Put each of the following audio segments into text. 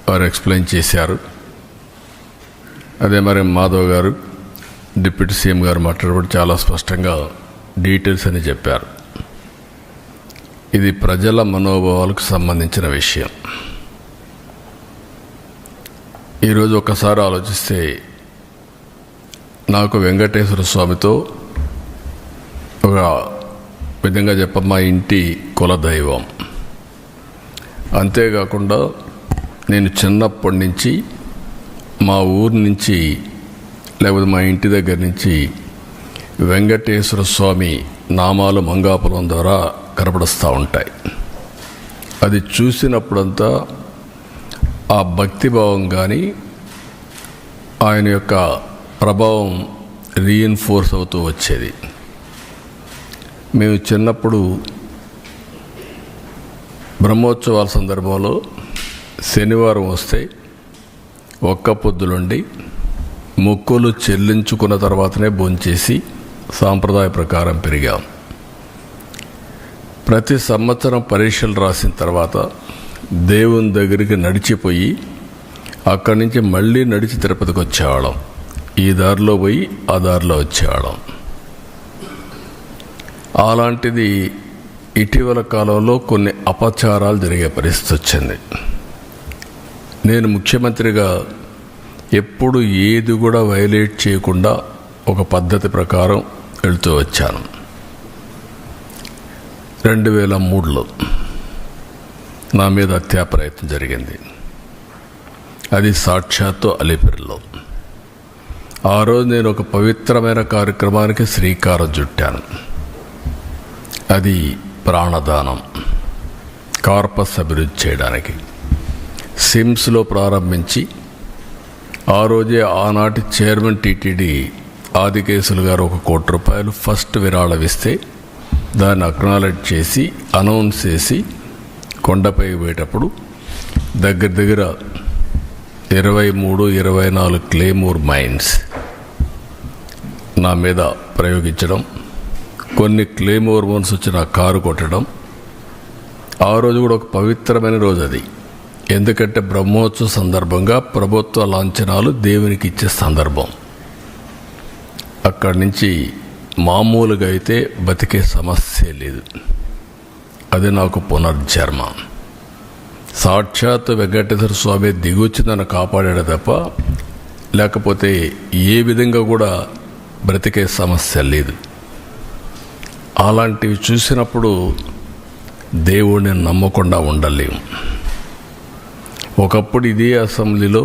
వారు ఎక్స్ప్లెయిన్ చేశారు. అదే మరి మాధవ్ గారు డిప్యూటీ సీఎం గారు మాట్లాడబడి చాలా స్పష్టంగా డీటెయిల్స్ అని చెప్పారు. ఇది ప్రజల మనోభావాలకు సంబంధించిన విషయం. ఈరోజు ఒకసారి ఆలోచిస్తే నాకు వెంకటేశ్వర స్వామితో ఒక విధంగా మా ఇంటి కులదైవం. అంతేకాకుండా నేను చిన్నప్పటి నుంచి మా ఊరు నుంచి లేకపోతే మా ఇంటి దగ్గర నుంచి వెంకటేశ్వర స్వామి నామాలు మంగాపురం ద్వారా కనపడుస్తూ ఉంటాయి. అది చూసినప్పుడంతా ఆ భక్తిభావం కానీ ఆయన యొక్క ప్రభావం రీఇన్ఫోర్స్ అవుతూ వచ్చేది. మేము చిన్నప్పుడు బ్రహ్మోత్సవాల సందర్భంలో శనివారం వస్తే ఒక్క పొద్దులుండి మొక్కులు చెల్లించుకున్న తర్వాతనే భోంచేసి సాంప్రదాయ ప్రకారం పెరిగాం. ప్రతి సంవత్సరం పరీక్షలు రాసిన తర్వాత దేవుని దగ్గరికి నడిచిపోయి అక్కడి నుంచి మళ్ళీ నడిచి తిరుపతికి వచ్చేవాళ్ళం. ఈ దారిలో పోయి ఆ దారిలో వచ్చేవాళ్ళం. అలాంటిది ఇటీవల కాలంలో కొన్ని అపచారాలు జరిగే పరిస్థితి వచ్చింది. నేను ముఖ్యమంత్రిగా ఎప్పుడు ఏది కూడా వైలేట్ చేయకుండా ఒక పద్ధతి ప్రకారం వెళ్తూ వచ్చాను. 2003లో నా మీద హత్యా ప్రయత్నం జరిగింది. అది సాక్షాత్తు అలిపిరిలో. ఆ రోజు నేను ఒక పవిత్రమైన కార్యక్రమానికి శ్రీకారం చుట్టాను. అది ప్రాణదానం, కార్పస్ అభివృద్ధి చేయడానికి. సిమ్స్లో ప్రారంభించి ఆ రోజే ఆనాటి చైర్మన్ టీటీడీ ఆదికేశులు గారు 1 కోటి రూపాయలు ఫస్ట్ విరాళం ఇస్తే దాన్ని అక్నాలెడ్జ్ చేసి అనౌన్స్ చేసి కొండపై పోయేటప్పుడు దగ్గర 23-24 క్లేమోర్ మైన్స్ నా మీద ప్రయోగించడం, కొన్ని క్లేమోర్ మైన్స్ వచ్చి నా కారు కొట్టడం. ఆ రోజు కూడా ఒక పవిత్రమైన రోజు అది. ఎందుకంటే బ్రహ్మోత్సవ సందర్భంగా ప్రభుత్వ లాంఛనాలు దేవునికి ఇచ్చే సందర్భం. అక్కడి నుంచి మామూలుగా అయితే బతికే సమస్య లేదు. అది నాకు పునర్జన్మ. సాక్షాత్ వెంకటేశ్వర స్వామి దిగొచ్చి నన్ను కాపాడాడు తప్ప లేకపోతే ఏ విధంగా కూడా బ్రతికే సమస్య లేదు. అలాంటివి చూసినప్పుడు దేవుడిని నమ్మకుండా ఉండలేము. ఒకప్పుడు ఇదే అసెంబ్లీలో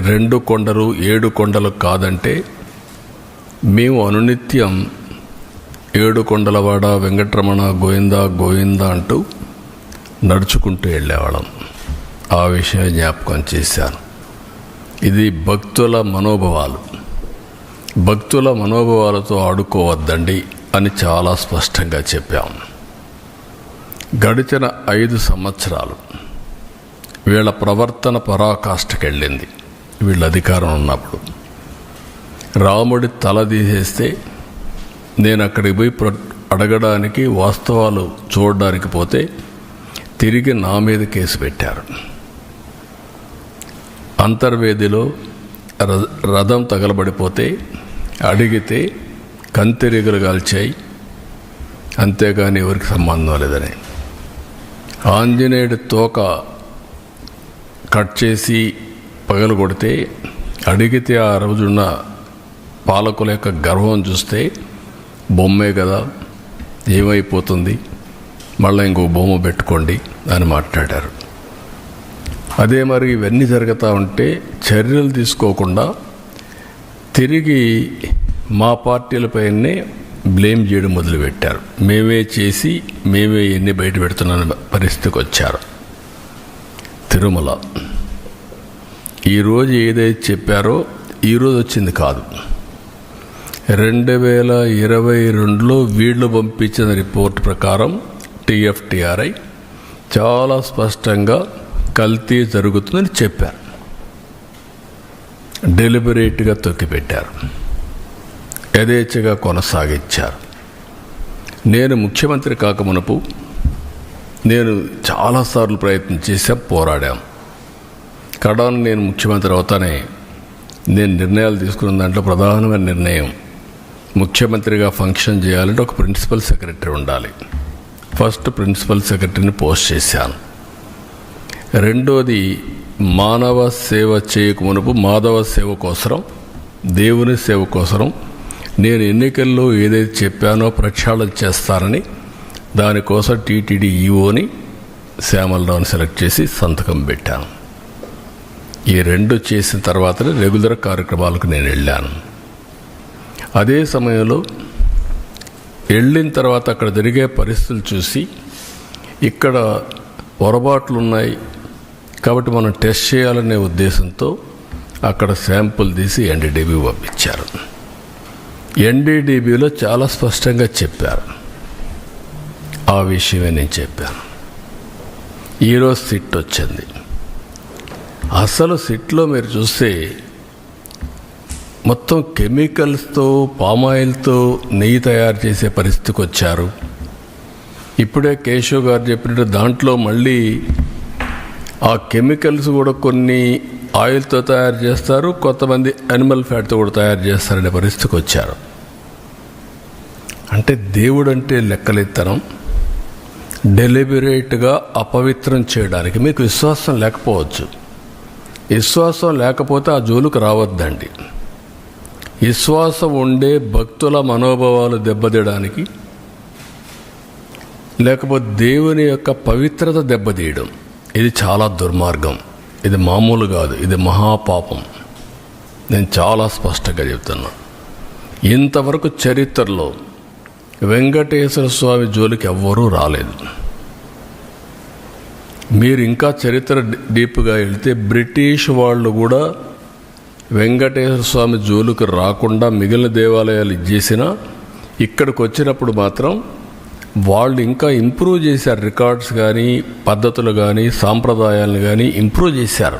2 కొండలు 7 కొండలు కాదంటే మేము అనునిత్యం 7 కొండలవాడ వెంకటరమణ గోవిందా గోవిందా అంటూ నడుచుకుంటూ వెళ్ళేవాళ్ళం. ఆ విషయం జ్ఞాపకం చేశాను. ఇది భక్తుల మనోభావాలు. భక్తుల మనోభావాలతో ఆడుకోవద్దండి అని చాలా స్పష్టంగా చెప్పాం. గడిచిన 5 సంవత్సరాలు వీళ్ళ ప్రవర్తన పరాకాష్ఠకెళ్ళింది. వీళ్ళ అధికారం ఉన్నప్పుడు రాముడి తల తీసేస్తే నేను అక్కడికి పోయి అడగడానికి, వాస్తవాలు చూడడానికి పోతే తిరిగి నా మీద కేసు పెట్టారు. అంతర్వేదిలో రథం తగలబడిపోతే అడిగితే కంతిరీగలు కాల్చాయి, అంతేగాని ఎవరికి సంబంధం లేదని. ఆంజనేయుడి తోక కట్ చేసి పగలు కొడితే అడిగితే ఆ రోజున్న పాలకుల యొక్క గర్వం చూస్తే బొమ్మే కదా, ఏమైపోతుంది, మళ్ళీ ఇంకో బొమ్మ పెట్టుకోండి అని మాట్లాడారు. అదే మరి ఇవన్నీ జరుగుతూ ఉంటే చర్యలు తీసుకోకుండా తిరిగి మా పార్టీలపైనే బ్లేమ్ చేయడం మొదలుపెట్టారు. మేమే చేసి మేమే ఎన్ని బయట పెడుతున్న పరిస్థితికి వచ్చారు. తిరుమల ఈరోజు ఏదైతే చెప్పారో ఈరోజు వచ్చింది కాదు. 2022లో వీళ్ళు పంపించిన రిపోర్ట్ ప్రకారం TFTRI చాలా స్పష్టంగా కల్తీ జరుగుతుందని చెప్పారు. డెలిబరేట్గా తొక్కిపెట్టారు, యథేచ్ఛగా కొనసాగించారు. నేను ముఖ్యమంత్రి కాకమునపు నేను చాలాసార్లు ప్రయత్నం చేశాం, పోరాడాం. కడాను నేను ముఖ్యమంత్రి అవుతానే నేను నిర్ణయాలు తీసుకున్న దాంట్లో ప్రధానమైన నిర్ణయం, ముఖ్యమంత్రిగా ఫంక్షన్ చేయాలంటే ఒక ప్రిన్సిపల్ సెక్రటరీ ఉండాలి. ఫస్ట్ ప్రిన్సిపల్ సెక్రటరీని పోస్ట్ చేశాను. రెండోది, మానవ సేవ చేయక మునుపు మాధవ సేవ కోసరం, దేవుని సేవ కోసరం నేను ఎన్నికల్లో ఏదైతే చెప్పానో ప్రక్షాళన చేస్తానని దానికోసం టీటీడీ ఈఓని శ్యామలరావుని సెలెక్ట్ చేసి సంతకం పెట్టాను. ఈ రెండు చేసిన తర్వాతనే రెగ్యులర్ కార్యక్రమాలకు నేను వెళ్ళాను. అదే సమయంలో వెళ్ళిన తర్వాత అక్కడ జరిగే పరిస్థితులు చూసి ఇక్కడ పొరపాట్లు ఉన్నాయి కాబట్టి మనం టెస్ట్ చేయాలనే ఉద్దేశంతో అక్కడ శాంపుల్ తీసి ఎన్డీడీబీ పంపించారు. ఎన్డీడీబీలో చాలా స్పష్టంగా చెప్పారు. ఆ విషయమే నేను చెప్పాను. ఈరోజు సిట్ వచ్చింది. అసలు సిట్లో మీరు చూస్తే మొత్తం కెమికల్స్తో, పామాయిల్తో నెయ్యి తయారు చేసే పరిస్థితికి వచ్చారు. ఇప్పుడే కేశవ్ గారు చెప్పినట్టు దాంట్లో మళ్ళీ ఆ కెమికల్స్ కూడా కొన్ని ఆయిల్తో తయారు చేస్తారు, కొంతమంది యానిమల్ ఫ్యాట్తో కూడా తయారు చేస్తారనే పరిస్థితికి వచ్చారు. అంటే దేవుడు అంటే లెక్కలెత్తనం, డెలిబరేట్గా అపవిత్రం చేయడానికి మీకు విశ్వాసం లేకపోవచ్చు. విశ్వాసం లేకపోతే ఆ జోలుకు రావద్దండి. విశ్వాసం ఉండే భక్తుల మనోభావాలు దెబ్బతీయడానికి, లేకపోతే దేవుని యొక్క పవిత్రత దెబ్బతీయడం, ఇది చాలా దుర్మార్గం. ఇది మామూలు కాదు, ఇది మహాపాపం. నేను చాలా స్పష్టంగా చెప్తున్నా. ఇంతవరకు చరిత్రలో వెంకటేశ్వర స్వామి జోలికి ఎవ్వరూ రాలేదు. మీరు ఇంకా చరిత్ర డీప్గా వెళ్తే బ్రిటిష్ వాళ్ళు కూడా వెంకటేశ్వర స్వామి జోలికి రాకుండా మిగిలిన దేవాలయాలు ఇచ్చేసినా ఇక్కడికి వచ్చినప్పుడు మాత్రం వాళ్ళు ఇంకా ఇంప్రూవ్ చేశారు. రికార్డ్స్ కానీ, పద్ధతులు కానీ, సాంప్రదాయాలను కానీ ఇంప్రూవ్ చేశారు.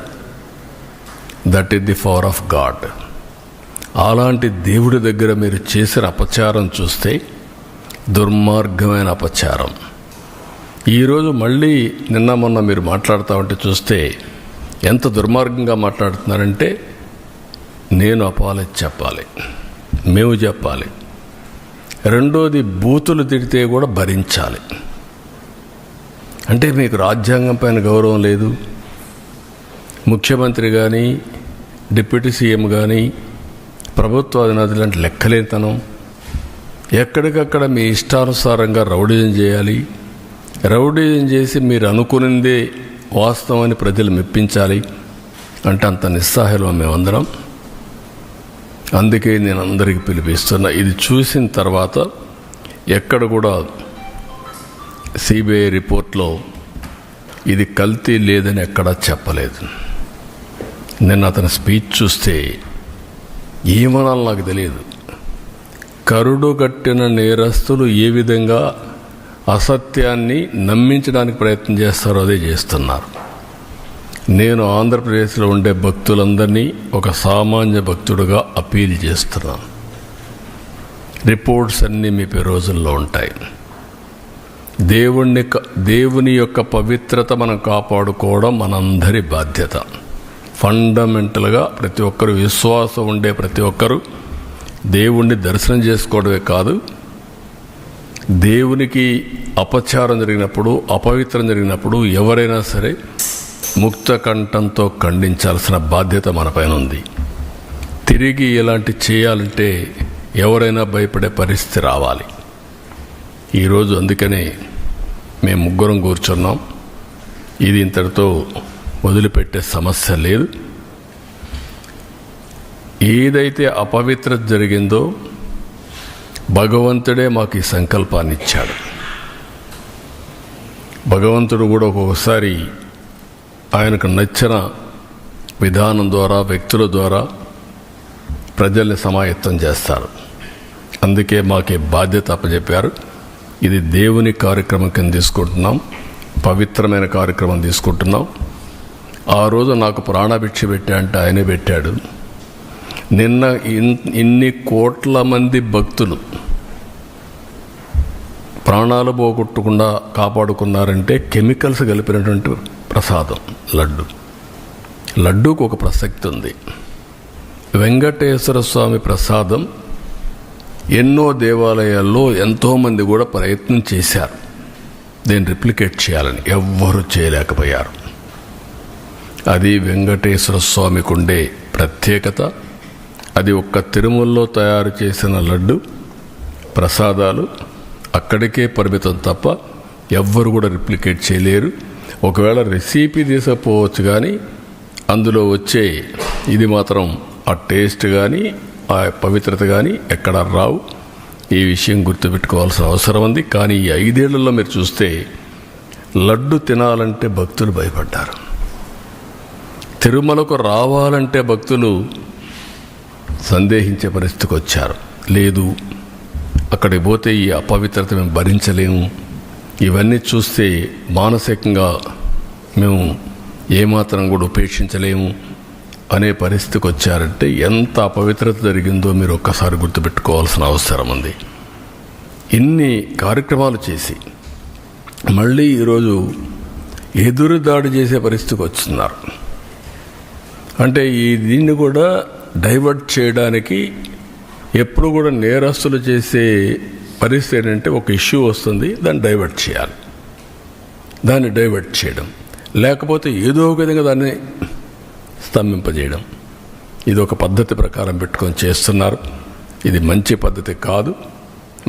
That is the power of God. అలాంటి దేవుడి దగ్గర మీరు చేసిన అపచారం చూస్తే దుర్మార్గమైన అపచారం. ఈరోజు మళ్ళీ నిన్న మొన్న మీరు మాట్లాడుతూ ఉంటే చూస్తే ఎంత దుర్మార్గంగా మాట్లాడుతున్నారంటే, నేను అపాలజీ చెప్పాలి, మేము చెప్పాలి. రెండోది, బూతులు తిడితే కూడా భరించాలి. అంటే మీకు రాజ్యాంగం పైన గౌరవం లేదు. ముఖ్యమంత్రి కానీ, డిప్యూటీ సీఎం కానీ, ప్రభుత్వ అధినేతలు అంటే లెక్కలేనితనం. ఎక్కడికక్కడ మీ ఇష్టానుసారంగా రౌడీజం చేయాలి. రౌడీజం చేసి మీరు అనుకునిందే వాస్తవాన్ని ప్రజలు మెప్పించాలి అంటే అంత నిస్సహాయం మేమందరం. అందుకే నేను అందరికీ పిలిపిస్తున్నా. ఇది చూసిన తర్వాత ఎక్కడ కూడా సిబిఐ రిపోర్ట్లో ఇది కల్తీ లేదని ఎక్కడా చెప్పలేదు. నిన్న అతని స్పీచ్ చూస్తే ఏమనాలో నాకు తెలియదు. కరుడు కట్టిన నేరస్తులు ఏ విధంగా అసత్యాన్ని నమ్మించడానికి ప్రయత్నం చేస్తారో అదే చేస్తున్నారు. నేను ఆంధ్రప్రదేశ్లో ఉండే భక్తులందరినీ ఒక సామాన్య భక్తుడుగా అపీల్ చేస్తున్నాను. రిపోర్ట్స్ అన్నీ మీ రోజుల్లో ఉంటాయి. దేవుని యొక్క పవిత్రత మనం కాపాడుకోవడం మనందరి బాధ్యత. ఫండమెంటల్గా ప్రతి ఒక్కరు, విశ్వాసం ఉండే ప్రతి ఒక్కరూ దేవుణ్ణి దర్శనం చేసుకోవడమే కాదు, దేవునికి అపచారం జరిగినప్పుడు, అపవిత్రం జరిగినప్పుడు ఎవరైనా సరే ముక్త కంఠంతో ఖండించాల్సిన బాధ్యత మనపైన ఉంది. తిరిగి ఇలాంటి చేయాలంటే ఎవరైనా భయపడే పరిస్థితి రావాలి. ఈరోజు అందుకనే మేము ముగ్గురం కూర్చున్నాం. ఇది ఇంతటితో వదిలిపెట్టే సమస్య లేదు. ఏదైతే అపవిత్రత జరిగిందో భగవంతుడే మాకు ఈ సంకల్పాన్ని ఇచ్చాడు. భగవంతుడు కూడా ఒక్కొక్కసారి ఆయనకు నచ్చిన విధానం ద్వారా, వ్యక్తుల ద్వారా ప్రజల్ని సమాయత్తం చేస్తారు. అందుకే మాకు ఈ బాధ్యత అప్పచెప్పారు. ఇది దేవుని కార్యక్రమం కింద తీసుకుంటున్నాం, పవిత్రమైన కార్యక్రమం తీసుకుంటున్నాం. ఆ రోజు నాకు ప్రాణభిక్ష పెట్టా అంటే ఆయనే పెట్టాడు. నిన్న ఇన్ని కోట్ల మంది భక్తులు ప్రాణాలు పోగొట్టకుండా కాపాడుకున్నారంటే కెమికల్స్ కలిపినటువంటి ప్రసాదం లడ్డు. లడ్డూకు ఒక ప్రసక్తి ఉంది. వెంకటేశ్వర స్వామి ప్రసాదం ఎన్నో దేవాలయాల్లో ఎంతోమంది కూడా ప్రయత్నం చేశారు దీన్ని రిప్లికేట్ చేయాలని, ఎవ్వరూ చేయలేకపోయారు. అది వెంకటేశ్వర స్వామికి ఉండే ప్రత్యేకత. అది ఒక్క తిరుమలలో తయారు చేసిన లడ్డు ప్రసాదాలు అక్కడికే పరిమితం తప్ప ఎవ్వరు కూడా రిప్లికేట్ చేయలేరు. ఒకవేళ రెసిపీ తీసుకపోవచ్చు, కానీ అందులో వచ్చే ఇది మాత్రం ఆ టేస్ట్ కానీ ఆ పవిత్రత కానీ ఎక్కడ రావు. ఈ విషయం గుర్తుపెట్టుకోవాల్సిన అవసరం ఉంది. కానీ ఈ 5 ఏళ్లలో మీరు చూస్తే లడ్డు తినాలంటే భక్తులు భయపడ్డారు. తిరుమలకు రావాలంటే భక్తులు సందేహించే పరిస్థితికి వచ్చారు. లేదు, అక్కడికి పోతే ఈ అపవిత్రత మేము భరించలేము, ఇవన్నీ చూస్తే మానసికంగా మేము ఏమాత్రం కూడా ఉపేక్షించలేము అనే పరిస్థితికి వచ్చారంటే ఎంత అపవిత్రత జరిగిందో మీరు ఒక్కసారి గుర్తుపెట్టుకోవాల్సిన అవసరం ఉంది. ఇన్ని కార్యక్రమాలు చేసి మళ్ళీ ఈరోజు ఎదురు దాడి చేసే పరిస్థితికి వస్తున్నారు. అంటే దీన్ని కూడా డైవర్ట్ చేయడానికి ఎప్పుడు కూడా నేరస్తులు చేసే పరిస్థితి ఏంటంటే ఒక ఇష్యూ వస్తుంది, దాన్ని డైవర్ట్ చేయాలి, దాన్ని డైవర్ట్ చేయడం, లేకపోతే ఏదో ఒక విధంగా దాన్ని స్తంభింపజేయడం. ఇది ఒక పద్ధతి ప్రకారం పెట్టుకొని చేస్తున్నారు. ఇది మంచి పద్ధతి కాదు.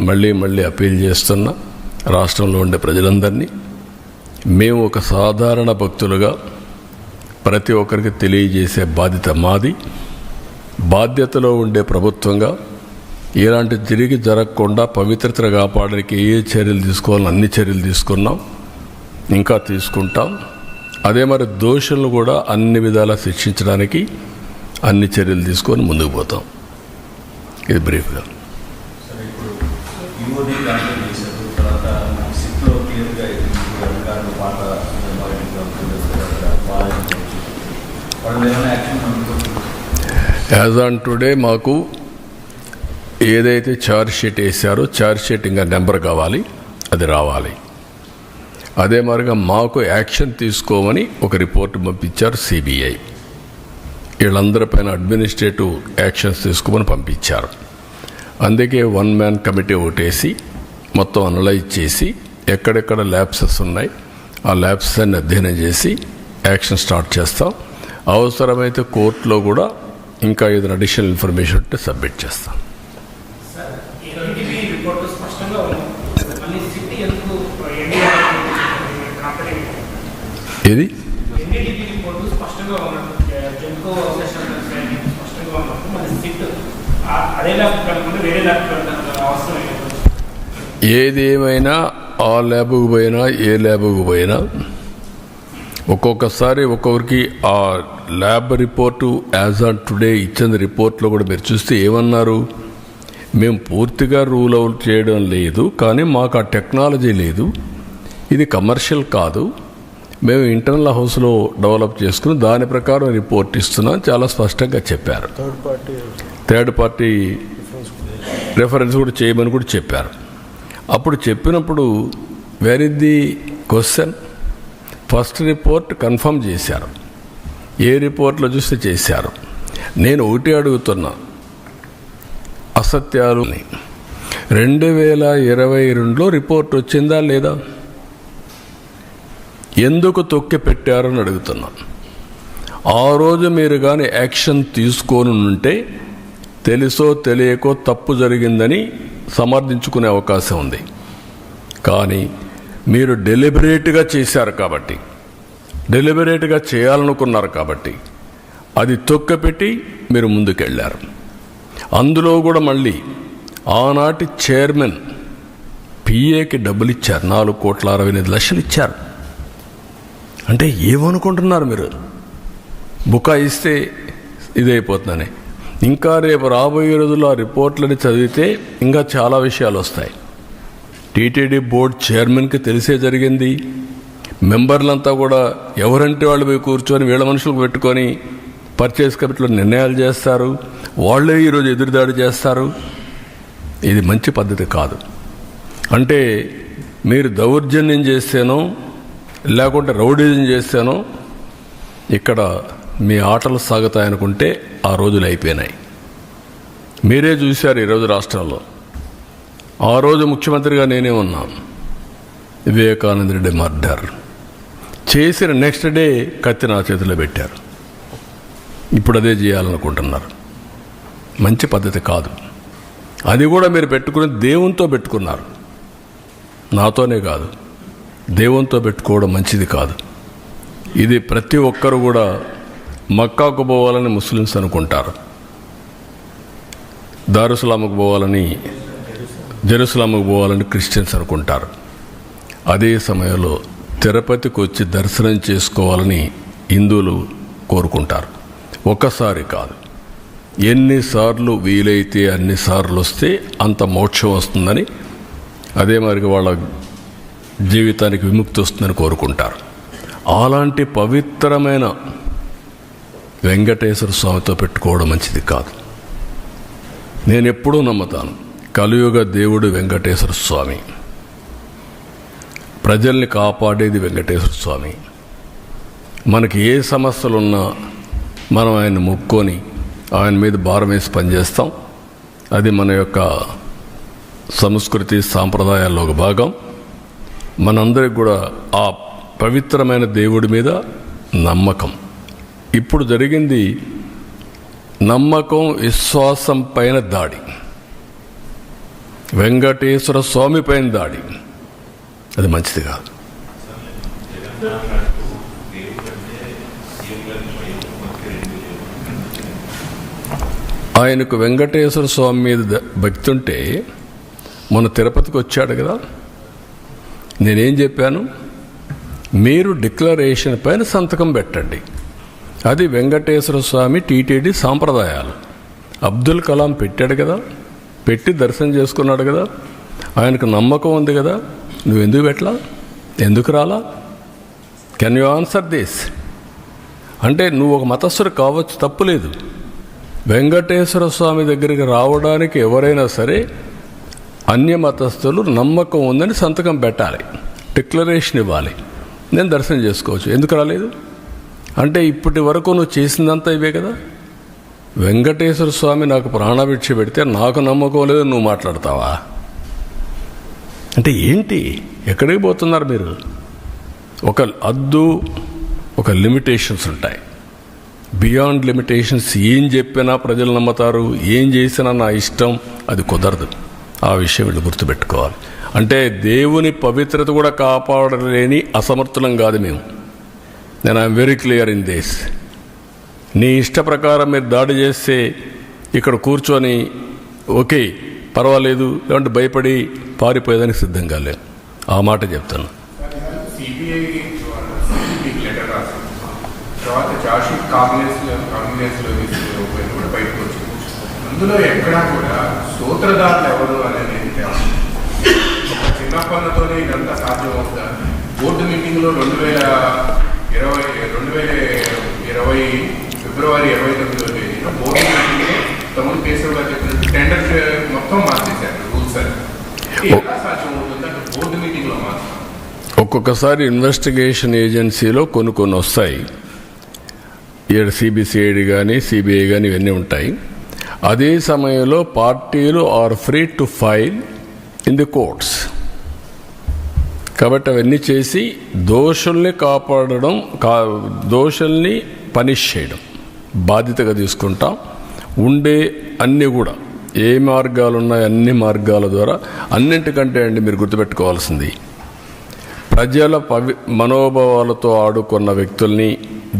మళ్ళీ మళ్ళీ అప్పీల్ చేస్తున్నా రాష్ట్రంలో ఉండే ప్రజలందరినీ, మేము ఒక సాధారణ భక్తులుగా ప్రతి ఒక్కరికి తెలియజేసే బాధ్యత మాది. బాధ్యతలో ఉండే ప్రభుత్వంగా ఇలాంటి తిరిగి జరగకుండా పవిత్రతను కాపాడడానికి ఏ చర్యలు తీసుకోవాలని అన్ని చర్యలు తీసుకున్నాం, ఇంకా తీసుకుంటాం. అదే మరి దోషులను కూడా అన్ని విధాలా శిక్షించడానికి అన్ని చర్యలు తీసుకొని ముందుకు పోతాం. ఇది బ్రీఫ్గా. యాజ్ ఆన్ టుడే మాకు ఏదైతే ఛార్జ్ షీట్ వేశారో ఛార్జ్ షీట్ ఇంకా నెంబర్ కావాలి, అది రావాలి. అదే మరిగా మాకు యాక్షన్ తీసుకోమని ఒక రిపోర్ట్ పంపించారు సిబిఐ. వీళ్ళందరిపైన అడ్మినిస్ట్రేటివ్ యాక్షన్స్ తీసుకోమని పంపించారు. అందుకే 1 man కమిటీ ఒకటేసి మొత్తం అనలైజ్ చేసి ఎక్కడెక్కడ ల్యాబ్సెస్ ఉన్నాయి ఆ ల్యాబ్స్ అన్ని అధ్యయనం చేసి యాక్షన్ స్టార్ట్ చేస్తాం. అవసరమైతే కోర్టులో కూడా ఇంకా ఏదైనా అడిషనల్ ఇన్ఫర్మేషన్ ఉంటే సబ్మిట్ చేస్తాం. ఏది ఏది ఏమైనా ఆ ల్యాబ్కు పోయినా ఏ ల్యాబ్కు పోయినా ఒక్కొక్కసారి ఒక్కొక్కరికి ఆ lab report as on today ఇచ్చిన రిపోర్ట్లో కూడా మీరు చూస్తే ఏమన్నారు, మేము పూర్తిగా రూల్ అవుట్ చేయడం లేదు, కానీ మాకు ఆ టెక్నాలజీ లేదు, ఇది కమర్షియల్ కాదు, మేము ఇంటర్నల్ హౌస్లో డెవలప్ చేసుకుని దాని ప్రకారం రిపోర్ట్ ఇస్తున్నాం చాలా స్పష్టంగా చెప్పారు. థర్డ్ పార్టీ రెఫరెన్స్ కూడా చేయమని కూడా చెప్పారు. అప్పుడు చెప్పినప్పుడు where is the question? First report confirm చేశారు, ఏ రిపోర్ట్లో చూస్తే చేశారు. నేను ఒకటి అడుగుతున్నా, అసత్యాలు 2022లో రిపోర్ట్ వచ్చిందా లేదా? ఎందుకు తొక్కి పెట్టారని అడుగుతున్నా. ఆ రోజు మీరు కానీ యాక్షన్ తీసుకొని ఉంటే తెలుసో తెలియకో తప్పు జరిగిందని సమర్థించుకునే అవకాశం ఉంది. కానీ మీరు డెలిబరేట్గా చేశారు కాబట్టి, డెలిబరేట్గా చేయాలనుకున్నారు కాబట్టి అది తొక్కపెట్టి మీరు ముందుకెళ్ళారు. అందులో కూడా మళ్ళీ ఆనాటి చైర్మన్ పిఏకి డబ్బులు ఇచ్చారు, 4,68,00,000 ఇచ్చారు. అంటే ఏమనుకుంటున్నారు మీరు? బుకాయిస్తే ఇదైపోతుందని. ఇంకా రేపు రాబోయే రోజుల్లో ఆ రిపోర్ట్లని చదివితే ఇంకా చాలా విషయాలు వస్తాయి. టీటీడీ బోర్డు చైర్మన్కి తెలిసే జరిగింది. మెంబర్లంతా కూడా ఎవరంటే వాళ్ళు పోయి కూర్చొని వీళ్ళ మనుషులకు పెట్టుకొని పర్చేస్ కమిటీలో నిర్ణయాలు చేస్తారు, వాళ్ళే ఈరోజు ఎదురుదాడి చేస్తారు. ఇది మంచి పద్ధతి కాదు. అంటే మీరు దౌర్జన్యం చేస్తేనో లేకుంటే రౌడీజం చేస్తేనో ఇక్కడ మీ ఆటలు సాగుతాయనుకుంటే ఆ రోజులు అయిపోయినాయి. మీరే చూశారు ఈరోజు రాష్ట్రంలో. ఆ రోజు ముఖ్యమంత్రిగా నేనే ఉన్నాను. వివేకానంద రెడ్డి మర్డర్ చేసిన నెక్స్ట్ డే కత్తి నా చేతిలో పెట్టారు. ఇప్పుడు అదే చేయాలనుకుంటున్నారు. మంచి పద్ధతి కాదు. అది కూడా మీరు పెట్టుకుని దేవునితో పెట్టుకున్నారు. నాతోనే కాదు, దేవునితో పెట్టుకోవడం మంచిది కాదు. ఇది ప్రతి ఒక్కరు కూడా మక్కాకు పోవాలని ముస్లిమ్స్ అనుకుంటారు, దారుసలాముకు పోవాలని, జెరూసలాముకు పోవాలని క్రిస్టియన్స్ అనుకుంటారు. అదే సమయంలో తిరుపతికి వచ్చి దర్శనం చేసుకోవాలని హిందువులు కోరుకుంటారు. ఒక్కసారి కాదు, ఎన్నిసార్లు వీలైతే అన్నిసార్లు వస్తే అంత మోక్షం వస్తుందని, అదే మరి వాళ్ళ జీవితానికి విముక్తి వస్తుందని కోరుకుంటారు. అలాంటి పవిత్రమైన వెంకటేశ్వర స్వామితో పెట్టుకోవడం మంచిది కాదు. నేను ఎప్పుడూ నమ్ముతాను, కలియుగ దేవుడు వెంకటేశ్వర స్వామి, ప్రజల్ని కాపాడేది వెంకటేశ్వర స్వామి. మనకి ఏ సమస్యలున్నా మనం ఆయన మొక్కుకొని ఆయన మీద భారం వేసి పనిచేస్తాం. అది మన యొక్క సంస్కృతి సాంప్రదాయాల్లో ఒక భాగం. మనందరికి కూడా ఆ పవిత్రమైన దేవుడి మీద నమ్మకం. ఇప్పుడు జరిగింది నమ్మకం విశ్వాసం పైన దాడి, వెంకటేశ్వర స్వామి పైన దాడి. అది మంచిది కాదు. ఆయనకు వెంకటేశ్వర స్వామి మీద భక్తి ఉంటే మొన్న తిరుపతికి వచ్చాడు కదా, నేనేం చెప్పాను? మీరు డిక్లరేషన్ పైన సంతకం పెట్టండి. అది వెంకటేశ్వర స్వామి టీటీడీ సాంప్రదాయాలు. అబ్దుల్ కలాం పెట్టాడు కదా, పెట్టి దర్శనం చేసుకున్నాడు కదా, ఆయనకు నమ్మకం ఉంది కదా, నువ్వు ఎందుకు పెట్టలా? ఎందుకు రాలా? Can you answer this? అంటే నువ్వు ఒక మతస్థుడు కావచ్చు, తప్పులేదు. వెంకటేశ్వర స్వామి దగ్గరికి రావడానికి ఎవరైనా సరే అన్య మతస్థులు నమ్మకం ఉందని సంతకం పెట్టాలి, డిక్లరేషన్ ఇవ్వాలి. నేను దర్శనం చేసుకోవచ్చు. ఎందుకు రాలేదు? అంటే ఇప్పటి వరకు నువ్వు చేసిందంతా ఇవే కదా. వెంకటేశ్వర స్వామి నాకు ప్రాణభిక్ష పెడితే నాకు నమ్మకం లేదు, నువ్వు మాట్లాడతావా? అంటే ఏంటి? ఎక్కడికి పోతున్నారు మీరు? ఒక హద్దు, ఒక లిమిటేషన్స్ ఉంటాయి. బియాండ్ లిమిటేషన్స్ ఏం చెప్పినా ప్రజలు నమ్ముతారు, ఏం చేసినా నా ఇష్టం, అది కుదరదు. ఆ విషయం వీళ్ళు గుర్తుపెట్టుకోవాలి. అంటే దేవుని పవిత్రత కూడా కాపాడలేని అసమర్థులం కాదు మేము. నేను I'm very clear in this. నీ ఇష్ట ప్రకారం మీరు దాడి చేస్తే ఇక్కడ కూర్చొని ఓకే పర్వాలేదు, లేదంటే భయపడి పారిపోయేదానికి సిద్ధంగా లేను. ఆ మాట చెప్తాను. అందులో ఎక్కడా కూడా సూత్రధారులు ఎవరు అనేది ఒక చిన్న పనులతోనే ఇదంతా సాధ్యమవుతా. బోర్డు మీటింగ్లో 2020 ఫిబ్రవరి 29వ తేదీన బోర్డు మీటింగ్లో తమ్ముడు కేశవ్ గారు చెప్పినట్టు టెండర్ మొత్తం మార్చేశారు రూల్స్ అని. ఎలా సాధ్యమవుతుంది అంటే బోర్డు మీటింగ్లో మాత్రం? ఒక్కొక్కసారి ఇన్వెస్టిగేషన్ ఏజెన్సీలో కొన్ని వస్తాయి. ఇక్కడ సిబిసిఐడి కానీ సిబిఐ కానీ ఇవన్నీ ఉంటాయి. అదే సమయంలో పార్టీలు are free to file in the courts. కాబట్టి అవన్నీ చేసి దోషుల్ని కాపాడడం, దోషుల్ని పనిష్ చేయడం బాధ్యతగా తీసుకుంటాం. ఉండే అన్నీ కూడా ఏ మార్గాలు ఉన్నాయో అన్ని మార్గాల ద్వారా, అన్నింటికంటే అండి మీరు గుర్తుపెట్టుకోవాల్సింది, ప్రజల మనోభావాలతో ఆడుకున్న వ్యక్తుల్ని,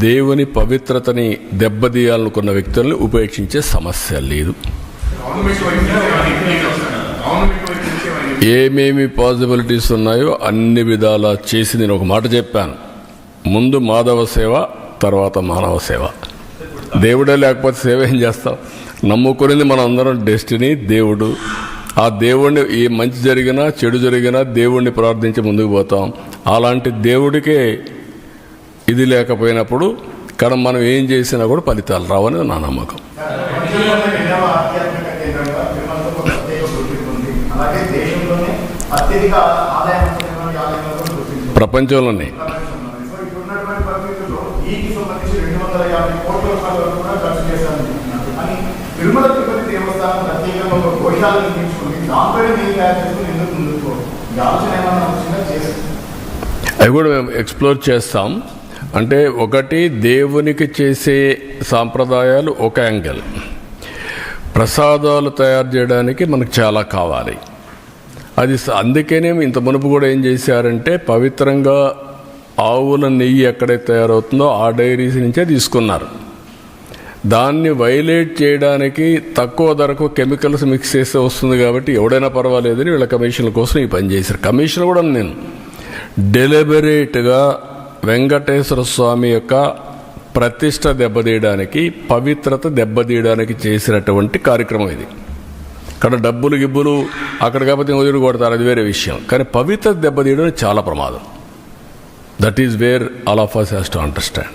దేవుని పవిత్రతని దెబ్బతీయాలనుకున్న వ్యక్తుల్ని ఉపేక్షించే సమస్య లేదు. ఏమేమి పాసిబిలిటీస్ ఉన్నాయో అన్ని విధాలా చేసి నేను ఒక మాట చెప్పాను. ముందు మాధవ సేవ, తర్వాత మానవ సేవ. దేవుడే లేకపోతే సేవ ఏం చేస్తాం? నమ్ముకునేది మన అందరం డెస్టినీ, దేవుడు. ఆ దేవుడిని ఏ మంచి జరిగినా చెడు జరిగినా దేవుడిని ప్రార్థించి ముందుకు పోతాం. అలాంటి దేవుడికే ఇది లేకపోయినప్పుడు కానీ మనం ఏం చేసినా కూడా ఫలితాలు రావని నా నమ్మకం. ప్రపంచంలోనే 350 కోట్ల రూపాయల వరకు కూడా ఖర్చు చేశారనుకుంటున్నారు. కానీ తిరుమల తిరుపతి దేవస్థానం ప్రత్యేకంగా ఒక గోశాలను నిర్మించుకుని దాంట్లోనే నీళ్ళు తయారు చేసుకుని ఎందుకు ముందుకు ఈ ఆలోచన ఏమన్నా వచ్చిందా చేస్తుంది? అవి కూడా మేము ఎక్స్ప్లోర్ చేస్తాం. అంటే ఒకటి, దేవునికి చేసే సాంప్రదాయాలు ఒక యాంగిల్, ప్రసాదాలు తయారు చేయడానికి మనకు చాలా కావాలి. అది అందుకనే ఇంత మునుపు కూడా ఏం చేశారంటే పవిత్రంగా ఆవుల నెయ్యి ఎక్కడైతే తయారవుతుందో ఆ డైరీస్ నుంచే తీసుకున్నారు. దాన్ని వైలేట్ చేయడానికి తక్కువ ధరకు కెమికల్స్ మిక్స్ చేస్తే వస్తుంది కాబట్టి ఎవడైనా పర్వాలేదని వీళ్ళ కమిషన్ల కోసం ఈ పని చేశారు. కమిషన్ కూడా నేను డెలిబరేట్గా వెంకటేశ్వర స్వామి యొక్క ప్రతిష్ట దెబ్బతీయడానికి, పవిత్రత దెబ్బతీయడానికి చేసినటువంటి కార్యక్రమం ఇది. అక్కడ డబ్బులు గిబ్బులు అక్కడ కాకపోతే వదిలి కొడతారు, అది వేరే విషయం. కానీ పవిత్రత దెబ్బతీయడం చాలా ప్రమాదం. That is where all of us has to understand.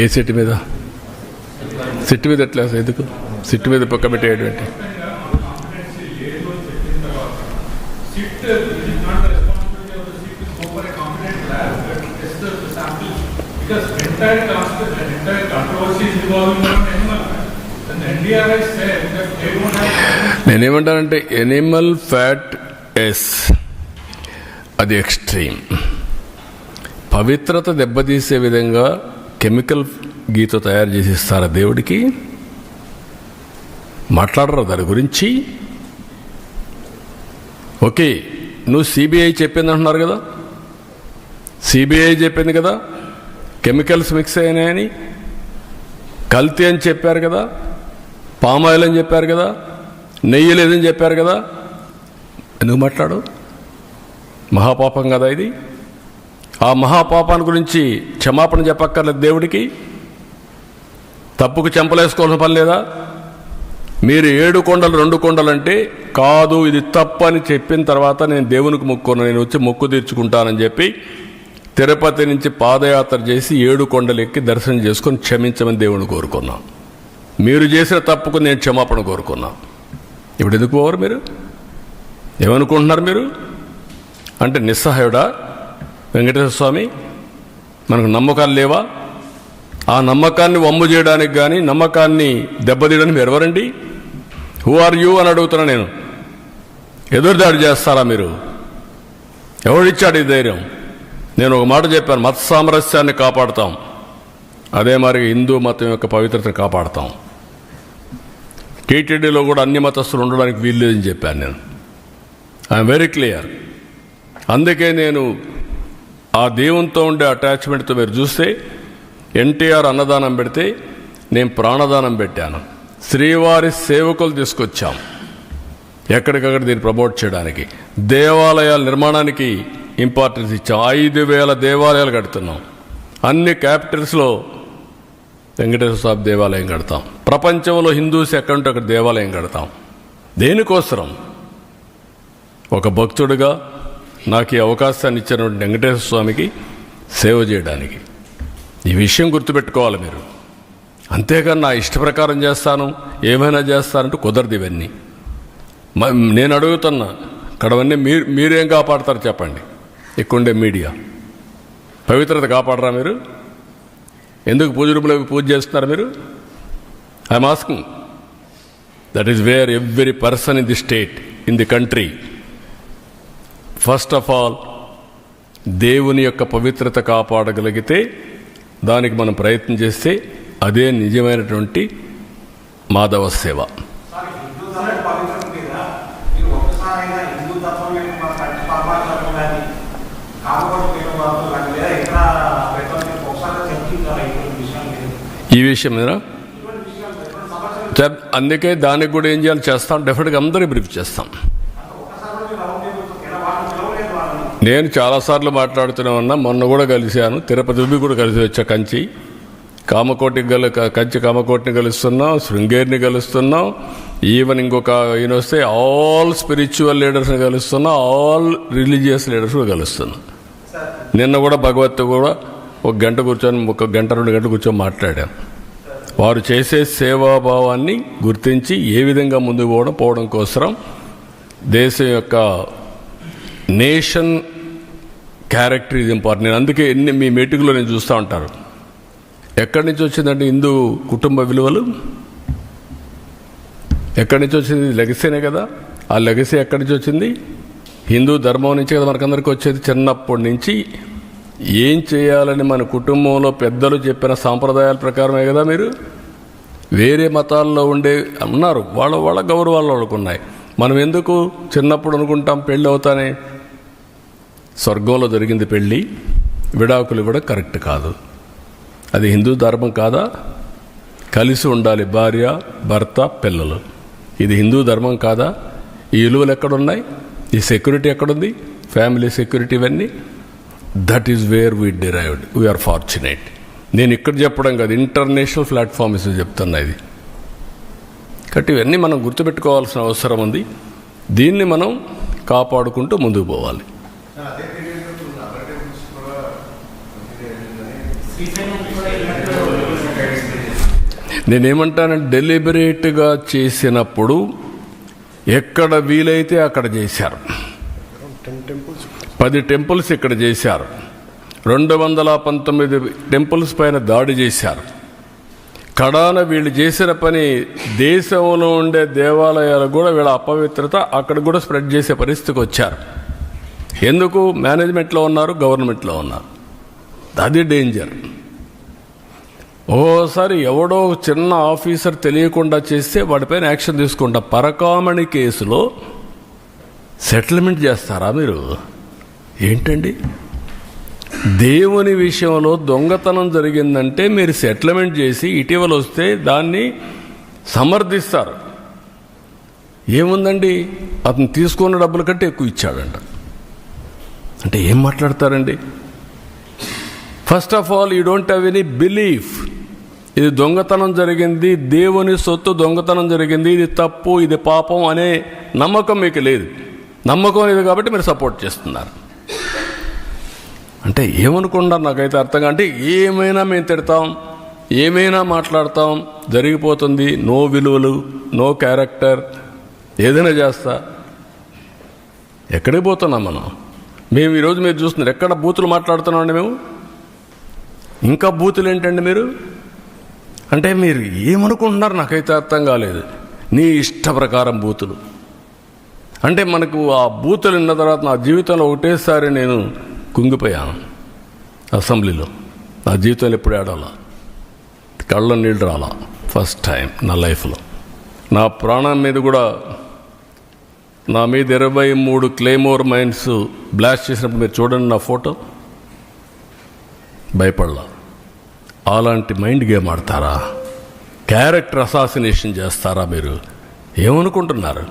ఏ సిట్ మీద? సిట్ మీద ఎట్లా? ఎందుకు సిట్ మీద కమిటీ ఏంటి? నేనేమంటానంటే ఎనిమల్ ఫ్యాట్ ఎస్, అది ఎక్స్ట్రీమ్. పవిత్రత దెబ్బతీసే విధంగా కెమికల్ గీతో తయారు చేసి ఇస్తారా దేవుడికి? మాట్లాడరు దాని గురించి. ఓకే, నువ్వు సిబిఐ చెప్పింది అంటున్నారు కదా, సిబిఐ చెప్పింది కదా కెమికల్స్ మిక్స్ అయినాయని, కల్తీ అని చెప్పారు కదా, పామాయిల్ అని చెప్పారు కదా, నెయ్యి లేదని చెప్పారు కదా, ఎందుకు మాట్లాడు? మహాపాపం కదా ఇది. ఆ మహాపాపాన్ని గురించి క్షమాపణ చెప్పక్కర్లేదు దేవుడికి? తప్పుకు చెంపలేసుకోవాల్సిన పని లేదా? మీరు 7 కొండలు 2 కొండలు అంటే కాదు, ఇది తప్పు అని చెప్పిన తర్వాత నేను దేవునికి మొక్కున్నాను, నేను వచ్చి మొక్కు తీర్చుకుంటానని చెప్పి తిరుపతి నుంచి పాదయాత్ర చేసి 7 కొండలు ఎక్కి దర్శనం చేసుకొని క్షమించమని దేవుని కోరుకున్నాం. మీరు చేసిన తప్పుకు నేను క్షమాపణ కోరుకున్నాం. ఇప్పుడు ఎందుకు పోవరు? మీరు ఏమనుకుంటున్నారు? మీరు అంటే నిస్సహాయుడా వెంకటేశ్వర స్వామి? మనకు నమ్మకాలు లేవా? ఆ నమ్మకాన్ని వమ్ము చేయడానికి కానీ నమ్మకాన్ని దెబ్బతీయడానికి మీరు ఎవరండి? హూ ఆర్ యూ అని అడుగుతున్నా నేను. ఎదురుదాడి చేస్తారా మీరు? ఎవడిచ్చాడు ఈ ధైర్యం? నేను ఒక మాట చెప్పాను, మత సామరస్యాన్ని కాపాడుతాం, అదే మరి హిందూ మతం యొక్క పవిత్రతను కాపాడుతాం. టీటీడీలో కూడా అన్ని మతస్థులు ఉండడానికి వీల్లేదని చెప్పాను నేను. I'm very clear. అందుకే నేను ఆ దేవునితో ఉండే అటాచ్మెంట్తో మీరు చూస్తే ఎన్టీఆర్ అన్నదానం పెడితే నేను ప్రాణదానం పెట్టాను. శ్రీవారి సేవకులు తీసుకొచ్చాం ఎక్కడికక్కడ దీన్ని ప్రమోట్ చేయడానికి. దేవాలయాల నిర్మాణానికి ఇంపార్టెన్స్ ఇచ్చాం. 5,000 దేవాలయాలు కడుతున్నాం. అన్ని క్యాపిటల్స్లో వెంకటేశ్వర స్వామి దేవాలయం కడతాం. ప్రపంచంలో హిందూస్ ఎక్కడుంటే అక్కడ దేవాలయం కడతాం. దేనికోసం? ఒక భక్తుడిగా నాకు ఈ అవకాశాన్ని ఇచ్చినటువంటి వెంకటేశ్వర స్వామికి సేవ చేయడానికి. ఈ విషయం గుర్తుపెట్టుకోవాలి మీరు. అంతేగాని నా ఇష్ట ప్రకారం చేస్తాను, ఏమైనా చేస్తానంటూ కుదరదు. ఇవన్నీ నేను అడుగుతున్నా, ఇక్కడవన్నీ మీరేం కాపాడతారు చెప్పండి? ఇక్కడుండే మీడియా పవిత్రత కాపాడరా మీరు? ఎందుకు పూజ రూమ్లో పూజ చేస్తున్నారు మీరు? I'm asking. That is where every person in the state, in the country, first of all దేవుని యొక్క పవిత్రత కాపాడగలిగితే దానికి మనం ప్రయత్నం చేస్తే అదే నిజమైనటువంటి మాధవ సేవ. ఈ విషయం మీద అందుకే దానికి కూడా ఏం చేయాలి చేస్తాం. డెఫినెట్గా అందరూ బ్రీఫ్ చేస్తాం. నేను చాలాసార్లు మాట్లాడుతూనే ఉన్నా. మొన్న కూడా కలిశాను, తిరుపతి కూడా కలిసి వచ్చా. కంచి కామకోటిని కలుస్తున్నాం, శృంగేరిని కలుస్తున్నాం. ఈవెన్ ఇంకొక ఈయన వస్తే ఆల్ స్పిరిచువల్ లీడర్స్ని కలుస్తున్నాం, ఆల్ రిలీజియస్ లీడర్స్ కూడా కలుస్తున్నాం. నిన్న కూడా భగవత్ కూడా 1 గంట కూర్చొని 1 గంట 2 గంటలు కూర్చొని మాట్లాడాను. వారు చేసే సేవాభావాన్ని గుర్తించి ఏ విధంగా ముందుకు పోవడం కోసం దేశం యొక్క నేషన్ క్యారెక్టర్ ఇది ఇంపార్టెంట్. నేను అందుకే మీ మీటింగ్లో నేను చూస్తూ ఉంటారు. ఎక్కడి నుంచి వచ్చిందంటే హిందూ కుటుంబ విలువలు ఎక్కడి నుంచి వచ్చింది? లెగసీనే కదా. ఆ లెగసీ ఎక్కడి నుంచి వచ్చింది? హిందూ ధర్మం నుంచి కదా మనకందరికీ వచ్చేది. చిన్నప్పటి నుంచి ఏం చేయాలని మన కుటుంబంలో పెద్దలు చెప్పిన సాంప్రదాయాల ప్రకారమే కదా. మీరు వేరే మతాల్లో ఉన్నారు, వాళ్ళ గౌరవాలు వాళ్ళకు ఉన్నాయి. మనం ఎందుకు చిన్నప్పుడు అనుకుంటాం పెళ్ళి అవుతానే స్వర్గంలో జరిగింది పెళ్ళి, విడాకులు కూడా కరెక్ట్ కాదు. అది హిందూ ధర్మం కాదా? కలిసి ఉండాలి భార్య భర్త పిల్లలు. ఇది హిందూ ధర్మం కాదా? ఈ విలువలు ఎక్కడున్నాయి? ఈ సెక్యూరిటీ ఎక్కడుంది? ఫ్యామిలీ సెక్యూరిటీ ఇవన్నీ. That is where we derived. We are fortunate. నేను ఇక్కడ చెప్పడం కాదు, ఇంటర్నేషనల్ ప్లాట్ఫామ్స్ చెప్తున్నా ఇది. కాబట్టి ఇవన్నీ మనం గుర్తుపెట్టుకోవాల్సిన అవసరం ఉంది. దీన్ని మనం కాపాడుకుంటూ ముందుకు పోవాలి. నేనేమంటానంటే డెలిబరేట్గా చేసినప్పుడు ఎక్కడ వీలైతే అక్కడ చేశారు. 10 టెంపుల్స్ ఇక్కడ చేశారు. 219 టెంపుల్స్ పైన దాడి చేశారు. కడాన వీళ్ళు చేసిన పని దేశంలో ఉండే దేవాలయాలు కూడా వీళ్ళ అపవిత్రత అక్కడ కూడా స్ప్రెడ్ చేసే పరిస్థితికి వచ్చారు. ఎందుకు? మేనేజ్మెంట్లో ఉన్నారు, గవర్నమెంట్లో ఉన్నారు. అది డేంజర్. ఓసారి ఎవడో చిన్న ఆఫీసర్ తెలియకుండా చేస్తే వాడిపైన యాక్షన్ తీసుకుంటా. పరకామణి కేసులో సెటిల్మెంట్ చేస్తారా మీరు? ఏంటండి? దేవుని విషయంలో దొంగతనం జరిగిందంటే మీరు సెటిల్మెంట్ చేసి ఇటీవల వస్తే దాన్ని సమర్థిస్తారు. ఏముందండి, అతను తీసుకున్న డబ్బుల కంటే ఎక్కువ ఇచ్చాడంట. అంటే ఏం మాట్లాడతారండి? First of all you don't have any belief. ఇది దొంగతనం జరిగింది, దేవుని సొత్తు దొంగతనం జరిగింది, ఇది తప్పు, ఇది పాపం అనే నమ్మకం మీకు లేదు. నమ్మకం లేదు కాబట్టి మీరు సపోర్ట్ చేస్తున్నారు. అంటే ఏమనుకుంటారు నాకైతే అర్థంగా. అంటే ఏమైనా మేము తిడతాం, ఏమైనా మాట్లాడతాం, జరిగిపోతుంది. నో విలువలు, నో క్యారెక్టర్, ఏదైనా చేస్తా. ఎక్కడికి పోతున్నాం మనం? మేము ఈరోజు మీరు చూస్తున్నారు ఎక్కడ బూతులు మాట్లాడుతున్నామండి మేము. ఇంకా బూతులు ఏంటండి మీరు? అంటే మీరు ఏమనుకుంటున్నారు నాకైతే అర్థం కాలేదు. నీ ఇష్ట ప్రకారం బూతులు అంటే మనకు ఆ బూతులు విన్న తర్వాత నా జీవితంలో ఒకటేసారి నేను కుంగిపోయాను. అసెంబ్లీలో నా జీవితంలో ఎప్పుడు ఏడాల, కళ్ళ నీళ్ళు రాలా. ఫస్ట్ టైం నా లైఫ్లో. నా ప్రాణం మీద కూడా నా మీద 23 క్లేమోర్ మైన్స్ బ్లాస్ట్ చేసినప్పుడు మీరు చూడండి నా ఫోటో. భయపడలా. అలాంటి మైండ్ గేమ్ ఆడతారా? క్యారెక్టర్ అసాసినేషన్ చేస్తారా మీరు? ఏమనుకుంటున్నారు?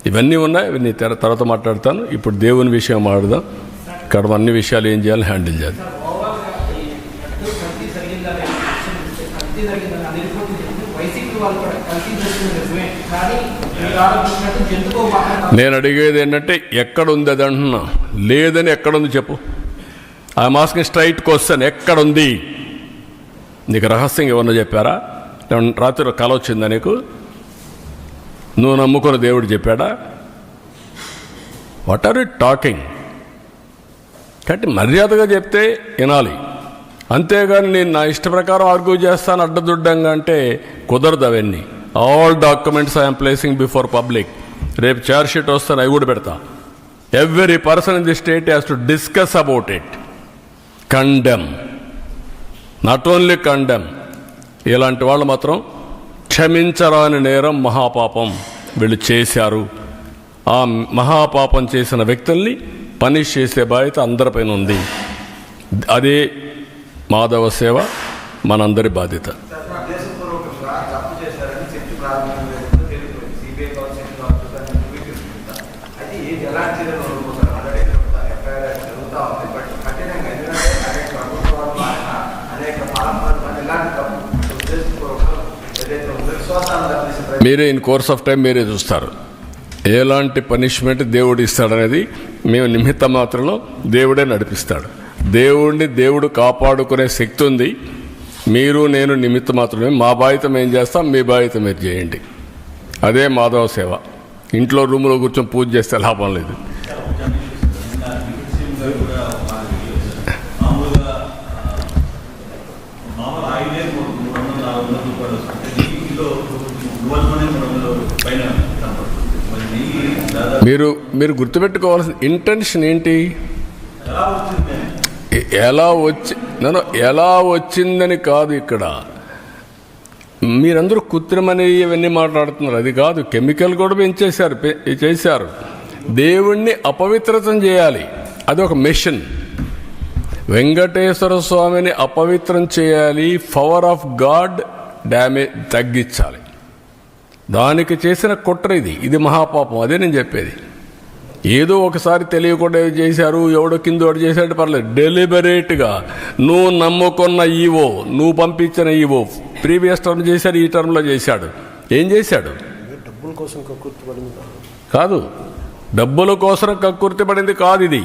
ఇవన్నీ ఉన్నాయి, ఇవన్నీ తర్వాత మాట్లాడతాను. ఇప్పుడు దేవుని విషయం మాట్లాడదాం. ఇక్కడ అన్ని విషయాలు ఏం చేయాలి, హ్యాండిల్ చేయాలి. నేను అడిగేది ఏంటంటే ఎక్కడుంది అది అంటున్నా. లేదని ఎక్కడుంది చెప్పు. I'm asking straight question. ఎక్కడుంది? నీకు రహస్యం ఏమన్నా చెప్పారా? రాత్రి కల వచ్చిందా నీకు? నువ్వు నమ్ముకున్న దేవుడు చెప్పాడా? What are you talking? కాబట్టి మర్యాదగా చెప్తే వినాలి. అంతేగాని నేను నా ఇష్ట ప్రకారం ఆర్గ్యూ చేస్తాను అడ్డదుడ్డంగా అంటే కుదరదు. అవన్నీ all documents I'm placing before public. రేపు చార్జ్ షీట్ వస్తాను, అవి కూడా పెడతా. Every person in the state has to discuss about it. Condemn, not only condemn. ఇలాంటి వాళ్ళు మాత్రం క్షమించరాని నేరం, మహాపాపం వీళ్ళు చేశారు. ఆ మహాపాపం చేసిన వ్యక్తుల్ని పనిష్ చేసే బాధ్యత అందరిపైన ఉంది. అదే మాధవ సేవ, మనందరి బాధ్యత. మీరే ఇన్ కోర్స్ ఆఫ్ టైం మీరే చూస్తారు ఎలాంటి పనిష్మెంట్ దేవుడు ఇస్తాడనేది. మేము నిమిత్త మాత్రంలో దేవుడే నడిపిస్తాడు. దేవుడిని దేవుడు కాపాడుకునే శక్తి ఉంది. మీరు నేను నిమిత్త మాత్రమే. మా బాధ్యత మేము చేస్తాం, మీ బాధ్యత మీరు చేయండి. అదే మాధవ సేవ. ఇంట్లో రూములో కూర్చొని పూజ చేస్తే లాభం లేదు. రూపాయలు వస్తుంది. నెయ్యిలో 300 పైన కనపడుతుంది. మరి నెయ్యి దాదాపు మీరు గుర్తుపెట్టుకోవాల్సిన ఇంటెన్షన్ ఏంటి? ఎలా వచ్చింది? ఎలా వచ్చిందని కాదు. ఇక్కడ మీరందరూ కృత్రిమని ఇవన్నీ మాట్లాడుతున్నారు. అది కాదు. కెమికల్ కూడా చేశారు. దేవుణ్ణి అపవిత్రతం చేయాలి. అది ఒక మిషన్. వెంకటేశ్వర స్వామిని అపవిత్రం చేయాలి. పవర్ ఆఫ్ గాడ్ డ్యామేజ్ తగ్గించాలి. దానికి చేసిన కుట్ర ఇది మహాపాపం. అదే నేను చెప్పేది. ఏదో ఒకసారి తెలియకుండా చేశారు, ఎవడో కింద వాడు చేశాడు పర్లేదు. డెలిబరేట్గా నువ్వు నమ్ముకున్న ఈవో, నువ్వు పంపించిన ఈవో ప్రీవియస్ టర్మ్ చేశాడు, ఈ టర్మ్లో చేశాడు. ఏం చేశాడు? డబ్బుల కోసం కక్కుర్తిపడింది కాదు. డబ్బుల కోసం కక్కుర్తిపడింది కాదు. ఇది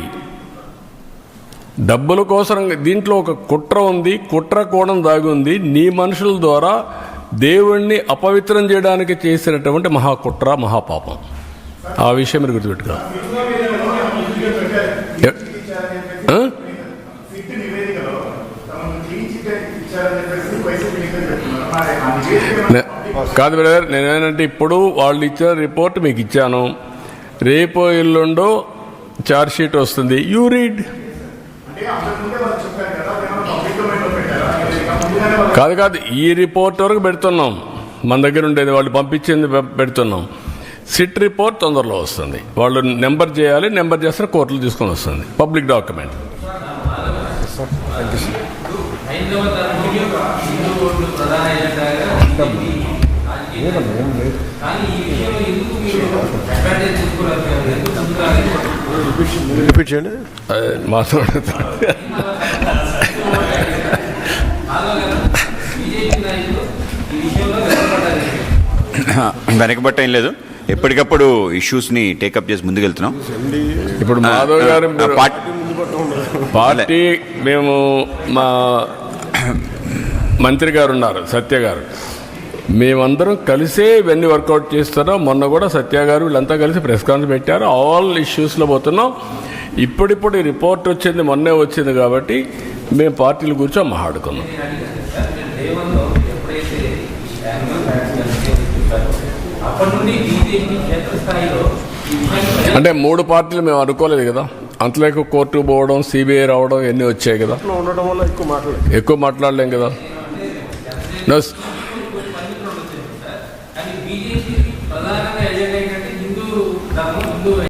డబ్బుల కోసం. దీంట్లో ఒక కుట్ర ఉంది. కుట్ర కోణం దాగి ఉంది. నీ మనుషుల ద్వారా దేవుణ్ణి అపవిత్రం చేయడానికి చేసినటువంటి మహాకుట్ర, మహాపాపం. ఆ విషయం మీరు గుర్తుపెట్టుకో. కాదు బ్రదర్, నేనేంటంటే ఇప్పుడు వాళ్ళు ఇచ్చిన రిపోర్ట్ మీకు ఇచ్చాను. రేపో ఎల్లుండో ఛార్జ్ షీట్ వస్తుంది. You read. కాదు, ఈ రిపోర్ట్ వరకు పెడుతున్నాం. మన దగ్గర ఉండేది వాళ్ళు పంపించింది పెడుతున్నాం. సిట్ రిపోర్ట్ తొందరలో వస్తుంది. వాళ్ళు నెంబర్ చేయాలి. నెంబర్ చేస్తే కోర్టులు తీసుకొని వస్తుంది. Public document. రిపీట్ చేయండి. వెనకబట్ట ఏం లేదు. ఎప్పటికప్పుడు ఇష్యూస్ని టేకప్ చేసి ముందుకెళ్తున్నాం. ఇప్పుడు మాధవ్ గారు పార్టీ, మేము మా మంత్రి గారు ఉన్నారు, సత్య గారు, మేమందరం కలిసే ఇవన్నీ వర్కౌట్ చేస్తున్నాం. మొన్న కూడా సత్య గారు వీళ్ళంతా కలిసి ప్రెస్ కాన్ఫరెన్స్ పెట్టారు. ఆల్ ఇష్యూస్లో పోతున్నాం. ఇప్పుడిప్పుడు ఈ రిపోర్ట్ వచ్చింది, మొన్నే వచ్చింది కాబట్టి మేము పార్టీలు కూర్చొని మాట్లాడుకున్నాం. అంటే 3 పార్టీలు మేము అనుకోలేదు కదా. అంతలోకి కోర్టుకు పోవడం, సిబిఐ రావడం ఇవన్నీ వచ్చాయి కదా. ఉండటం వల్ల ఎక్కువ మాట్లాడలేం కదా.